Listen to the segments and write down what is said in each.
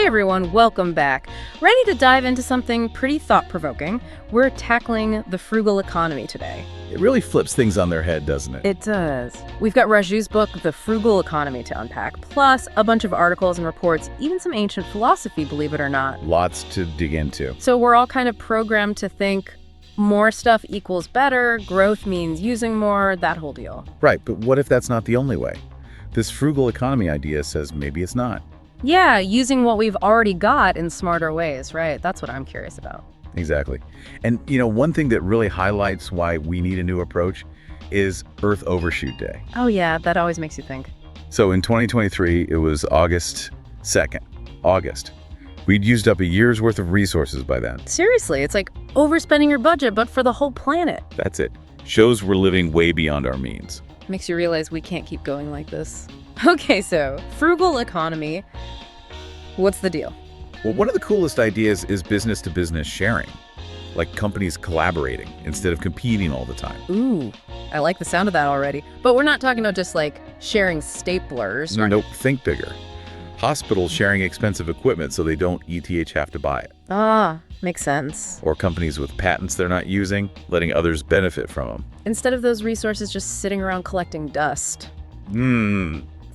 Hey everyone, welcome back. Ready to dive into something pretty thought-provoking? We're tackling the frugal economy today. It really flips things on their head, doesn't it? It does. We've got Radjou's book, The Frugal Economy, to unpack, plus a bunch of articles and reports, even some ancient philosophy, believe it or not. Lots to dig into. So we're all kind of programmed to think more stuff equals better, growth means using more, that whole deal. Right, but what if that's not the only way? This frugal economy idea says maybe it's not. Yeah, using what we've already got in smarter ways, right? That's what I'm curious about. Exactly. And, one thing that really highlights why we need a new approach is Earth Overshoot Day. Oh yeah, that always makes you think. So in 2023, it was August 2nd. August. We'd used up a year's worth of resources by then. Seriously, it's like overspending your budget, but for the whole planet. That's it. Shows we're living way beyond our means. Makes you realize we can't keep going like this. Okay, so frugal economy. What's the deal? Well, one of the coolest ideas is business-to-business sharing, like companies collaborating instead of competing all the time. Ooh, I like the sound of that already. But we're not talking about just like sharing staplers. Nope, think bigger. Hospitals sharing expensive equipment so they don't ETH have to buy it. Ah, makes sense. Or companies with patents they're not using, letting others benefit from them. Instead of those resources just sitting around collecting dust.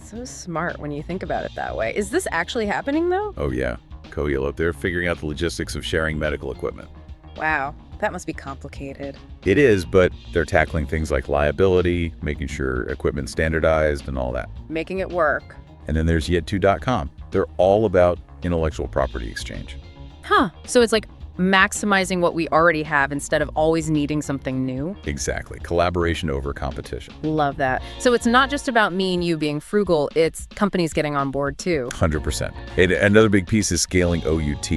So smart when you think about it that way. Is this actually happening, though? Oh, yeah. Coelho, they're figuring out the logistics of sharing medical equipment. Wow, that must be complicated. It is, but they're tackling things like liability, making sure equipment's standardized and all that. Making it work. And then there's yet2.com. They're all about intellectual property exchange. Huh, so it's like maximizing what we already have instead of always needing something new? Exactly. Collaboration over competition. Love that. So it's not just about me and you being frugal, it's companies getting on board too. 100%. And another big piece is scaling OUT,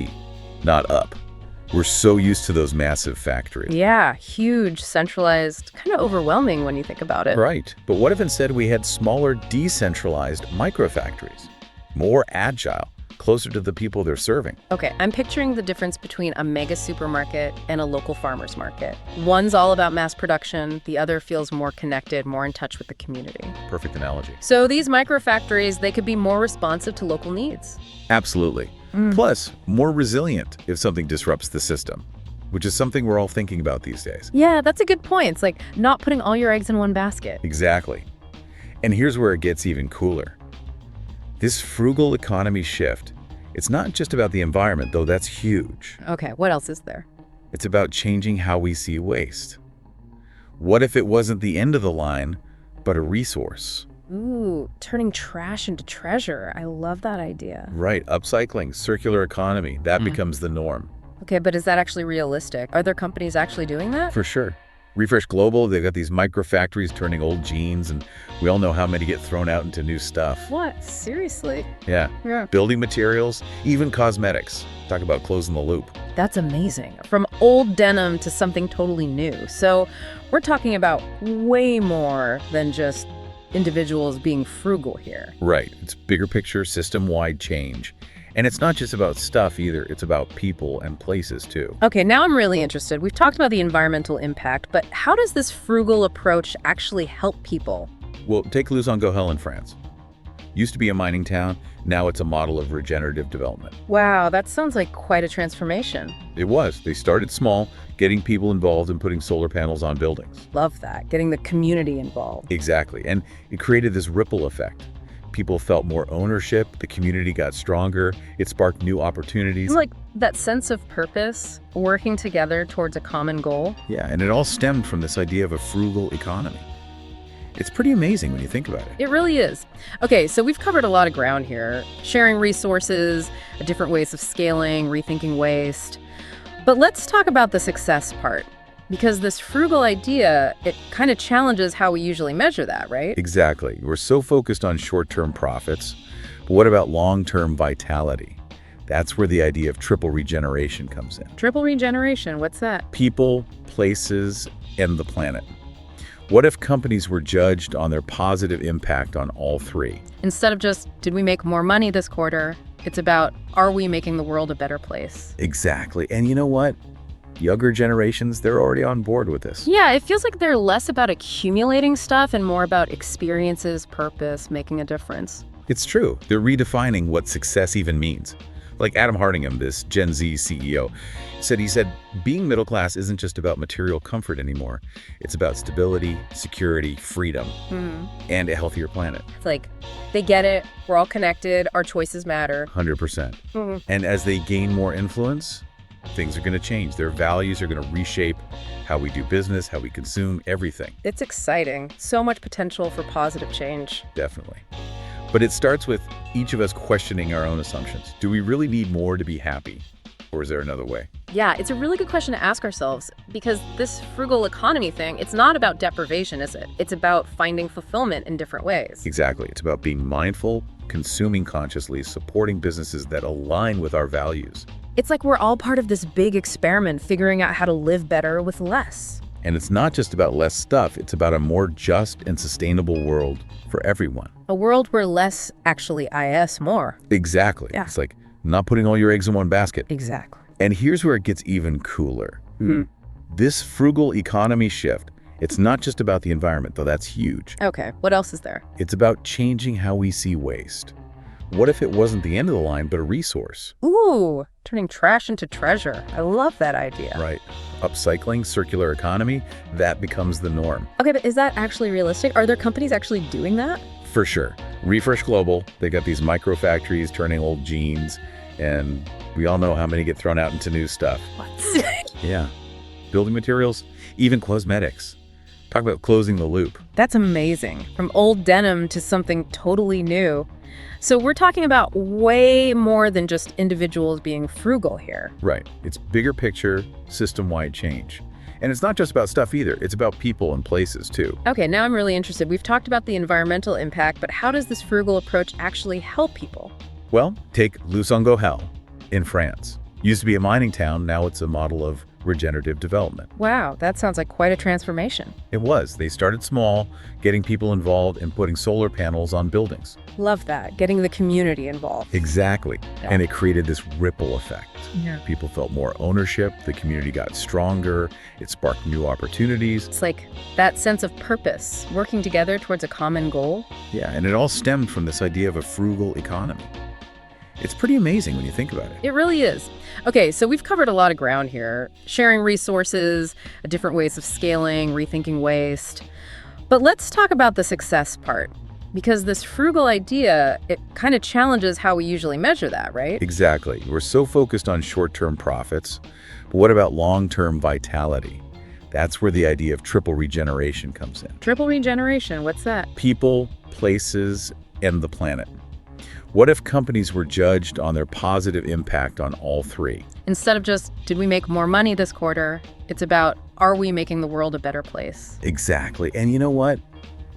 not up. We're so used to those massive factories. Yeah, huge, centralized, kind of overwhelming when you think about it. Right. But what if instead we had smaller, decentralized microfactories? More agile, closer to the people they're serving. Okay, I'm picturing the difference between a mega supermarket and a local farmer's market. One's all about mass production, the other feels more connected, more in touch with the community. Perfect analogy. So these microfactories, they could be more responsive to local needs. Absolutely. Plus, more resilient if something disrupts the system, which is something we're all thinking about these days. Yeah, that's a good point. It's like not putting all your eggs in one basket. Exactly. And here's where it gets even cooler. This frugal economy shift, it's not just about the environment, though that's huge. Okay, what else is there? It's about changing how we see waste. What if it wasn't the end of the line, but a resource? Ooh, turning trash into treasure. I love that idea. Right, upcycling, circular economy, that becomes the norm. Okay, but is that actually realistic? Are there companies actually doing that? For sure. Refresh Global, they've got these microfactories turning old jeans, and we all know how many get thrown out into new stuff. What? Seriously? Yeah. Yeah. Building materials, even cosmetics. Talk about closing the loop. That's amazing. From old denim to something totally new. So we're talking about way more than just individuals being frugal here. Right. It's bigger picture, system-wide change. And it's not just about stuff either, it's about people and places too. Okay, now I'm really interested. We've talked about the environmental impact, but how does this frugal approach actually help people? Well, take Luzon-Gohel in France. Used to be a mining town, now it's a model of regenerative development. Wow, that sounds like quite a transformation. It was. They started small, getting people involved and putting solar panels on buildings. Love that, getting the community involved. Exactly, and it created this ripple effect. People felt more ownership, the community got stronger, it sparked new opportunities. Like that sense of purpose, working together towards a common goal. Yeah, and it all stemmed from this idea of a frugal economy. It's pretty amazing when you think about it. It really is. Okay, so we've covered a lot of ground here. Sharing resources, different ways of scaling, rethinking waste. But let's talk about the success part. Because this frugal idea, it kind of challenges how we usually measure that, right? Exactly. We're so focused on short-term profits, but what about long-term vitality? That's where the idea of triple regeneration comes in. Triple regeneration, what's that? People, places, and the planet. What if companies were judged on their positive impact on all three? Instead of just, did we make more money this quarter? It's about, are we making the world a better place? Exactly. And you know what? Younger generations, they're already on board with this. Yeah, it feels like they're less about accumulating stuff and more about experiences, purpose, making a difference. It's true. They're redefining what success even means. Like Adam Hardingham, this Gen Z CEO, he said, being middle class isn't just about material comfort anymore. It's about stability, security, freedom, and a healthier planet. It's like, they get it, we're all connected, our choices matter. 100%. And as they gain more influence, things are going to change. Their values are going to reshape how we do business, how we consume, everything. It's exciting. So much potential for positive change. Definitely. But it starts with each of us questioning our own assumptions. Do we really need more to be happy? Or is there another way? Yeah, it's a really good question to ask ourselves, because this frugal economy thing, it's not about deprivation, is it? It's about finding fulfillment in different ways. Exactly. It's about being mindful, consuming consciously, supporting businesses that align with our values. It's like we're all part of this big experiment figuring out how to live better with less. And it's not just about less stuff, it's about a more just and sustainable world for everyone. A world where less actually is more. Exactly. Yeah. It's like not putting all your eggs in one basket. Exactly. And here's where it gets even cooler. This frugal economy shift, it's not just about the environment, though that's huge. Okay, what else is there? It's about changing how we see waste. What if it wasn't the end of the line, but a resource? Ooh, turning trash into treasure. I love that idea. Right. Upcycling, circular economy, that becomes the norm. Okay, but is that actually realistic? Are there companies actually doing that? For sure. Refresh Global, they got these micro factories turning old jeans, and we all know how many get thrown out into new stuff. What? Yeah. Building materials, even cosmetics. Talk about closing the loop. That's amazing. From old denim to something totally new. So we're talking about way more than just individuals being frugal here. Right. It's bigger picture, system-wide change. And it's not just about stuff either. It's about people and places too. Okay, now I'm really interested. We've talked about the environmental impact, but how does this frugal approach actually help people? Well, take Lusongohel in France. Used to be a mining town, now it's a model of regenerative development. Wow, that sounds like quite a transformation. It was. They started small, getting people involved and putting solar panels on buildings. Love that, getting the community involved. Exactly. Yeah. And it created this ripple effect. Yeah. People felt more ownership, the community got stronger, it sparked new opportunities. It's like that sense of purpose, working together towards a common goal. Yeah, and it all stemmed from this idea of a frugal economy. It's pretty amazing when you think about it. It really is. Okay, so we've covered a lot of ground here, sharing resources, different ways of scaling, rethinking waste. But let's talk about the success part, because this frugal idea, it kind of challenges how we usually measure that, right? Exactly. We're so focused on short-term profits, but what about long-term vitality? That's where the idea of triple regeneration comes in. Triple regeneration, what's that? People, places, and the planet. What if companies were judged on their positive impact on all three? Instead of just, did we make more money this quarter? It's about, are we making the world a better place? Exactly. And you know what?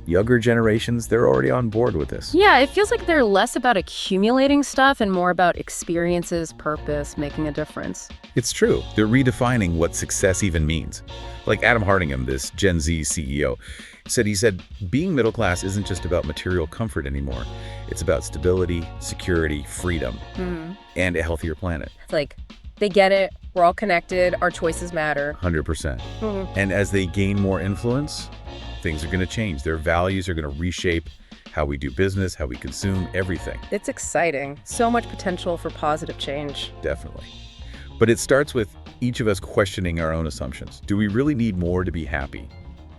Younger generations, they're already on board with this. Yeah, it feels like they're less about accumulating stuff and more about experiences, purpose, making a difference. It's true. They're redefining what success even means. Like Adam Hardingham, this Gen Z CEO, said, being middle class isn't just about material comfort anymore. It's about stability, security, freedom, and a healthier planet. It's like, they get it, we're all connected, our choices matter. 100%. And as they gain more influence, things are going to change. Their values are going to reshape how we do business, how we consume, everything. It's exciting. So much potential for positive change. Definitely. But it starts with each of us questioning our own assumptions. Do we really need more to be happy?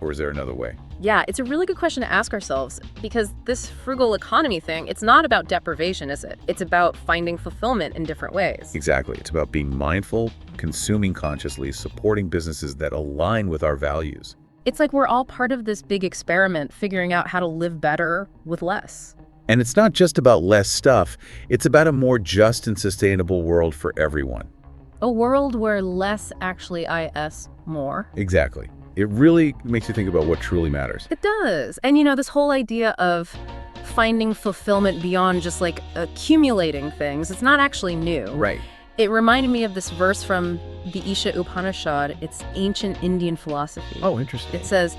Or is there another way? Yeah, it's a really good question to ask ourselves, because this frugal economy thing, it's not about deprivation, is it? It's about finding fulfillment in different ways. Exactly. It's about being mindful, consuming consciously, supporting businesses that align with our values. It's like we're all part of this big experiment figuring out how to live better with less. And it's not just about less stuff, it's about a more just and sustainable world for everyone. A world where less actually is more. Exactly. It really makes you think about what truly matters. It does. And you know, this whole idea of finding fulfillment beyond just like accumulating things, it's not actually new. Right. It reminded me of this verse from the Isha Upanishad. It's ancient Indian philosophy. Oh, interesting. It says,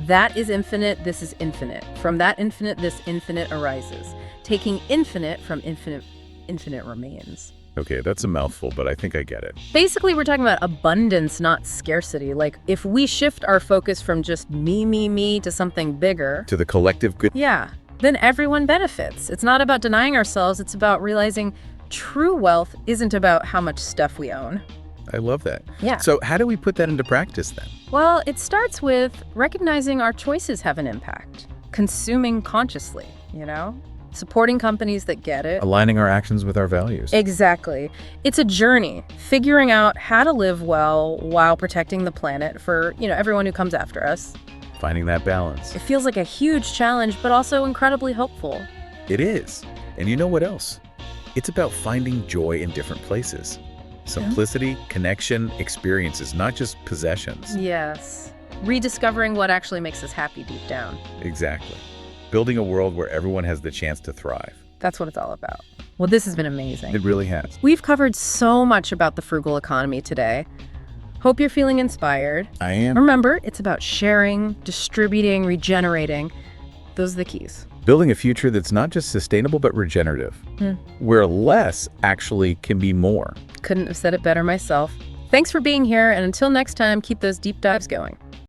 that is infinite, this is infinite. From that infinite, this infinite arises. Taking infinite from infinite, infinite remains. Okay, that's a mouthful, but I think I get it. Basically, we're talking about abundance, not scarcity. Like, if we shift our focus from just me to something bigger, To the collective good. yeah, then everyone benefits. It's not about denying ourselves, it's about realizing true wealth isn't about how much stuff we own. I love that. Yeah. So how do we put that into practice then? Well, it starts with recognizing our choices have an impact, consuming consciously, supporting companies that get it. Aligning our actions with our values. Exactly. It's a journey, figuring out how to live well while protecting the planet for, everyone who comes after us. Finding that balance. It feels like a huge challenge, but also incredibly hopeful. It is. And you know what else? It's about finding joy in different places. Simplicity, connection, experiences, not just possessions. Yes. Rediscovering what actually makes us happy deep down. Exactly. Building a world where everyone has the chance to thrive. That's what it's all about. Well, this has been amazing. It really has. We've covered so much about the frugal economy today. Hope you're feeling inspired. I am. Remember, it's about sharing, distributing, regenerating. Those are the keys. Building a future that's not just sustainable, but regenerative, where less actually can be more. Couldn't have said it better myself. Thanks for being here, and until next time, keep those deep dives going.